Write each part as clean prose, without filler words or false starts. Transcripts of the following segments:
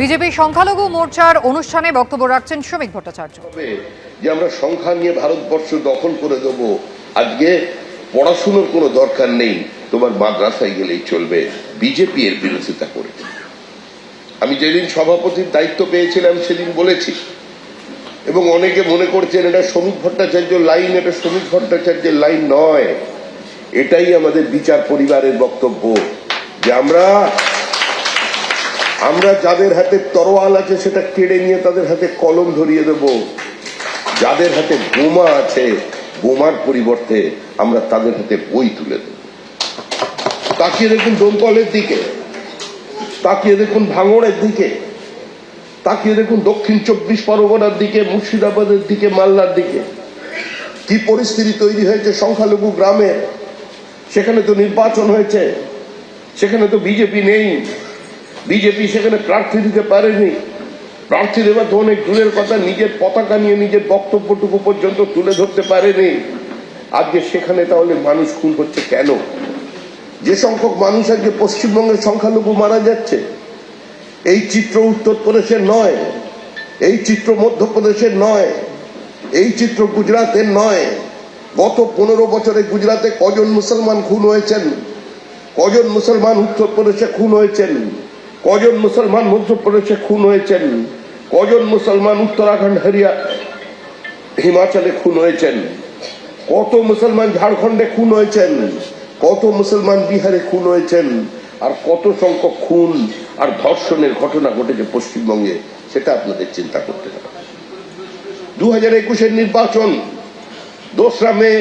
BJP সংখ্যালঘু মোর্চার অনুষ্ঠানে বক্তব্য রাখছেন শ্রমিক ভট্টাচার্য। যে আমরা সংখ্যা নিয়ে ভারতবর্ষ দখল করে দেব, আজকে পড়াশোনার কোনো দরকার নেই, তোমার মাদ্রাসায় গেলেই চলবে, বিজেপি এর বিরোধিতা করেছে। আমি যেদিন সভাপতির দায়িত্ব পেয়েছিলাম সেদিন বলেছি, এবং অনেকে মনে করছেন এটা শ্রমিক ভট্টাচার্য লাইন, এটা শ্রমিক ভট্টাচার্যের লাইন নয়, এটাই আমাদের বিচার পরিবারের বক্তব্য যে আমরা যাদের হাতে তরোয়াল আছে সেটা কেড়ে নিয়ে তাদের হাতে কলম ধরিয়ে দেব, যাদের হাতে বোমা আছে বোমার পরিবর্তে আমরা তাদের হাতে বই তুলে দেব। তাকিয়ে দেখুন দমকলের দিকে, তাকিয়ে দেখুন ভাঙড়ের দিকে, তাকিয়ে দেখুন দক্ষিণ 24 পরগনার দিকে, মুর্শিদাবাদের দিকে, মালদার দিকে কি পরিস্থিতি তৈরি হয়েছে সংখ্যালঘু গ্রামে। সেখানে তো নির্বাচন হয়েছে, সেখানে তো বিজেপি নেই, বিজেপি সেখানে প্রার্থী দিতে পারেনি, প্রার্থী দেওয়া তো অনেক দূরের কথা, নিজের পতাকা নিয়ে নিজের বক্তব্যটুকু পর্যন্ত তুলে ধরতে পারেনি। আজকে সেখানে তাহলে মানুষ খুন হচ্ছে কেন? যে সংখ্যক মানুষ আজকে পশ্চিমবঙ্গের সংখ্যালঘু মারা যাচ্ছে, এই চিত্র উত্তরপ্রদেশের নয়, এই চিত্র মধ্যপ্রদেশের নয়, এই চিত্র গুজরাটের নয়। গত 15 বছরে গুজরাটে কজন মুসলমান খুন হয়েছেন, কজন মুসলমান উত্তরপ্রদেশে খুন হয়েছেন, কজন মুসলমান মধ্যপ্রদেশে খুন হয়েছেন, কজন মুসলমান উত্তরাখণ্ড হিমাচলে খুন হয়েছেন, কত মুসলমান ঝাড়খণ্ডে খুন হয়েছেন, কত মুসলমান বিহারে খুন হয়েছেন, আর কত সংখ্যক খুন আর ধর্ষণের ঘটনা ঘটেছে পশ্চিমবঙ্গে, সেটা আপনাদের চিন্তা করতে হবে। 2021-এর নির্বাচন 2রা মে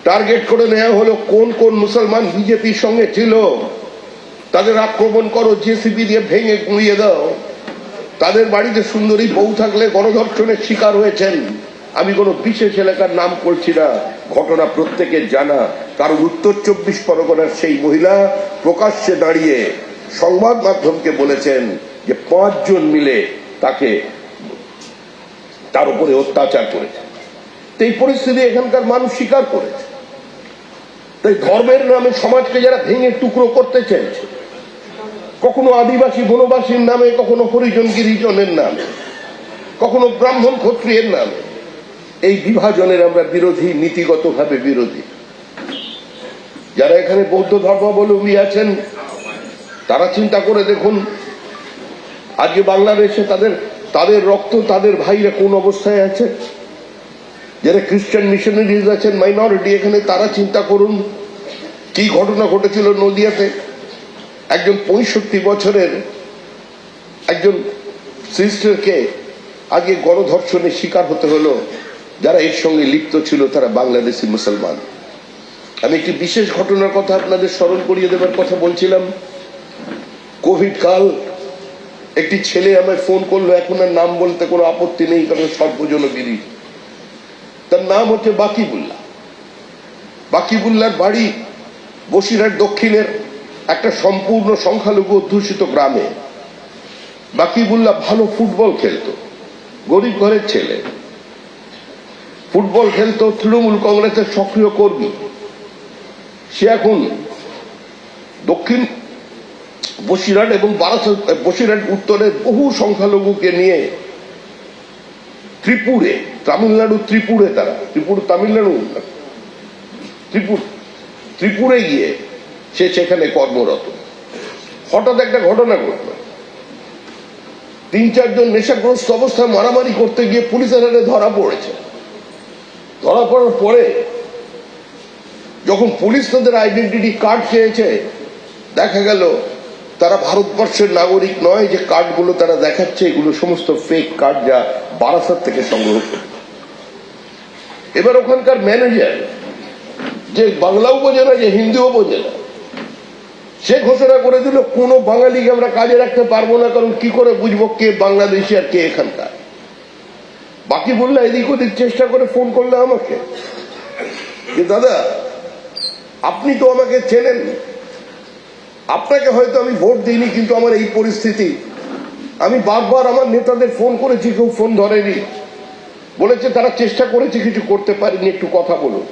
টার্গেট করে নেওয়া হলো কোন কোন মুসলমান বিজেপির সঙ্গে ছিল, তাদের আক্রমণ করো, জেসিবি দিয়ে ভেঙে গুঁড়িয়ে দাও। তাদের বাড়িতে সুন্দরী বউ থাকলে গণধর্ষণের শিকার হয়েছেন। আমি কোনো বিশেষ এলাকার নাম করছি না, ঘটনা প্রত্যেকের জানা। কারণ উত্তর 24 পরগনার সেই মহিলা প্রকাশ্যে দাঁড়িয়ে সংবাদ মাধ্যমকে বলেছেন যে 5 জন মিলে তার উপরে অত্যাচার করেছে। এই পরিস্থিতি এখানকার মানুষ স্বীকার করেছে। তাই ধর্মের নামে সমাজকে যারা ভেঙে টুকরো করতে চেয়েছে, কখনো আদিবাসী বনবাসীর নামে, কখনো হরিজন গিরিজনের নামে, কখনো ব্রাহ্মণ ক্ষত্রিয়ের নামে, এই বিভাজনের আমরা বিরোধী, নীতিগতভাবে বিরোধী। যারা এখানে বৌদ্ধ ধর্মাবলম্বী আছেন তারা চিন্তা করে দেখুন, আজকে বাংলাদেশে তাদের রক্ত, তাদের ভাইরা কোন অবস্থায় আছে। যারা খ্রিস্টান মিশনারিজ আছেন, মাইনরিটি এখানে, তারা চিন্তা করুন কি ঘটনা ঘটেছিল নদিয়াতে। একজন 65 বছরের একজন সিস্টারকে আগে গণধর্ষণের শিকার হতে হলো। যারা এর সঙ্গে লিপ্ত ছিল তারা বাংলাদেশি মুসলমান। আমি একটি বিশেষ ঘটনার কথা আপনাদের স্মরণ করিয়ে দেবার কথা বলছিলাম। কোভিড কাল, একটি ছেলে আমায় ফোন করলো, এখন আর নাম বলতে কোনো আপত্তি নেই কারণ সর্বজনবিদিত। তার নাম হচ্ছে বাকিবুল্লাহ। বাকিবুল্লাহর বাড়ি বসিরহাট দক্ষিণের একটা সম্পূর্ণ সংখ্যালঘু অধ্যুষিত গ্রামে। বাকিবুল্লাহ ভালো ফুটবল খেলতো, গরিব ঘরের ছেলে, ফুটবল খেলতো, তৃণমূল কংগ্রেসের সক্রিয় কর্মী। সে এখন দক্ষিণ বসিরহাট এবং বসিরহাট উত্তরের বহু সংখ্যালঘুকে নিয়ে ত্রিপুরে, তামিলনাড়ু ত্রিপুরে, ত্রিপুরে গিয়ে সে সেখানে কর্মরত। হঠাৎ একটা ঘটনা ঘটল, 3-4 জন নেশাগ্রস্ত অবস্থায় মারামারি করতে গিয়ে পুলিশের হাতে ধরা পড়েছে। ধরা পড়ার পরে যখন পুলিশ তাদের আইডেন্টিটি কার্ড চেয়েছে, দেখা গেল তারা ভারতবর্ষের নাগরিক নয়। যে কার্ডগুলো তারা দেখাচ্ছে এগুলো সমস্ত ফেক কার্ড, যা বারাসাত থেকে সংগ্রহ করে। এবার ওখানকার ম্যানেজার, যে বাংলাও বোঝে না, যে হিন্দিও বোঝে না, সে ঘোষণা করে দিল কোনো বাঙালিকে আমরা কাজে রাখতে পারবো না, কারণ কি করে বুঝবো কে বাংলাদেশি আর কে এখানকার। বাকিবুল্লাহ এদিক ওদিক চেষ্টা করে ফোন করলে আমাকে, যে দাদা আপনি তো আমাকে চেনেন, আপনাকে হয়তো আমি ভোট দিইনি, কিন্তু আমার এই পরিস্থিতি, আমি বারবার আমার নেতাদের ফোন করেছি, কেউ ফোন ধরেনি, বলেছে তারা চেষ্টা করেছে কিছু করতে পারেনি, একটু কথা বলুন।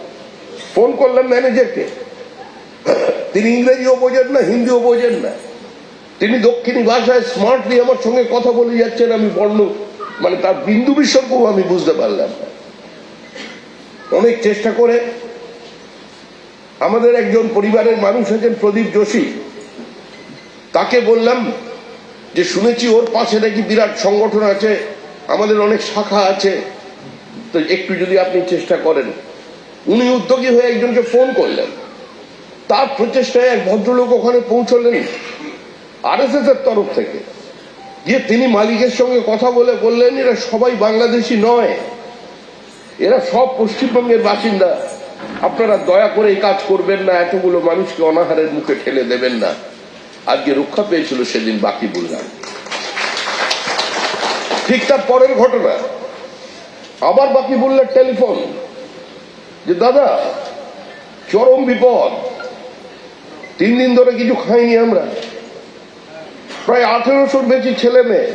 ফোন করলাম ম্যানেজারকে, তিনি ইংরেজিও বোঝেন না, হিন্দিও বোঝেন না। তিনি দক্ষিণী ভাষায় স্মার্টলি আমার সঙ্গে কথা বলে যাচ্ছেন, আমি বর্ণ মানে তার বিন্দু বিসর্গও আমি বুঝতে পারলাম না। অনেক চেষ্টা করে আমাদের একজন পরিবারের মানুষ আছেন প্রদীপ যোশী, তাকে বললাম যে শুনেছি ওর পাশে নাকি বিরাট সংগঠন আছে, আমাদের অনেক শাখা আছে, তো একটু যদি আপনি চেষ্টা করেন। উনি উদ্যোগী হয়ে একজনকে ফোন করলেন, তার প্রচেষ্টায় এক ভদ্রলোক ওখানে পৌঁছলেন আরএসএস এর তরফ থেকে, গিয়ে তিনি মালিকের সঙ্গে কথা বলে বললেন এরা সবাই বাংলাদেশি নয়, এরা সব পশ্চিমবঙ্গের বাসিন্দা, আপনারা দয়া করে এই কাজ করবেন না, এতগুলো মানুষকে অনাহারের মুখে ঠেলে দেবেন না। আজকে রক্ষা পেয়েছিল সেদিন বাকি বললাম। ঠিক তার পরের ঘটনা, আবার বাকি বললেন টেলিফোন যে দাদা চরম বিপদ, 3 দিন ধরে কিছু খাইনি আমরা, প্রায় 1800-র বেশি ছেলে মেয়ে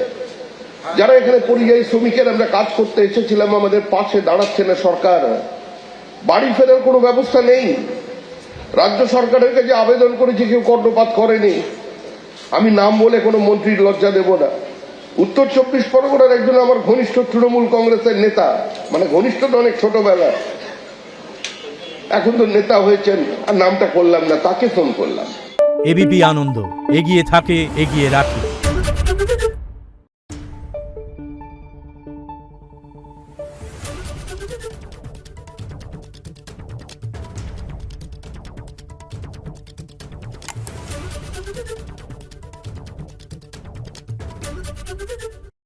যারা এখানে পরিযায়ী শ্রমিকের আমরা কাজ করতে এসেছিলাম, আমাদের পাশে দাঁড়াচ্ছে না সরকার, বাড়ি ফেরার কোনো ব্যবস্থা নেই, রাজ্য সরকারের কাছে আবেদন করেছি, কেউ কর্ণপাত করেনি। আমি নাম বলে কোনো মন্ত্রীর লজ্জা দেব না, উত্তর 24 পরগনার একজন আমার ঘনিষ্ঠ তৃণমূল কংগ্রেসের নেতা, মানে ঘনিষ্ঠ তো অনেক ছোটবেলা, এখন তো নেতা হয়েছেন, আর নামটা করলাম না, তাকে ফোন করলাম। এবিপি আনন্দ, এগিয়ে থাকে, এগিয়ে রাখে।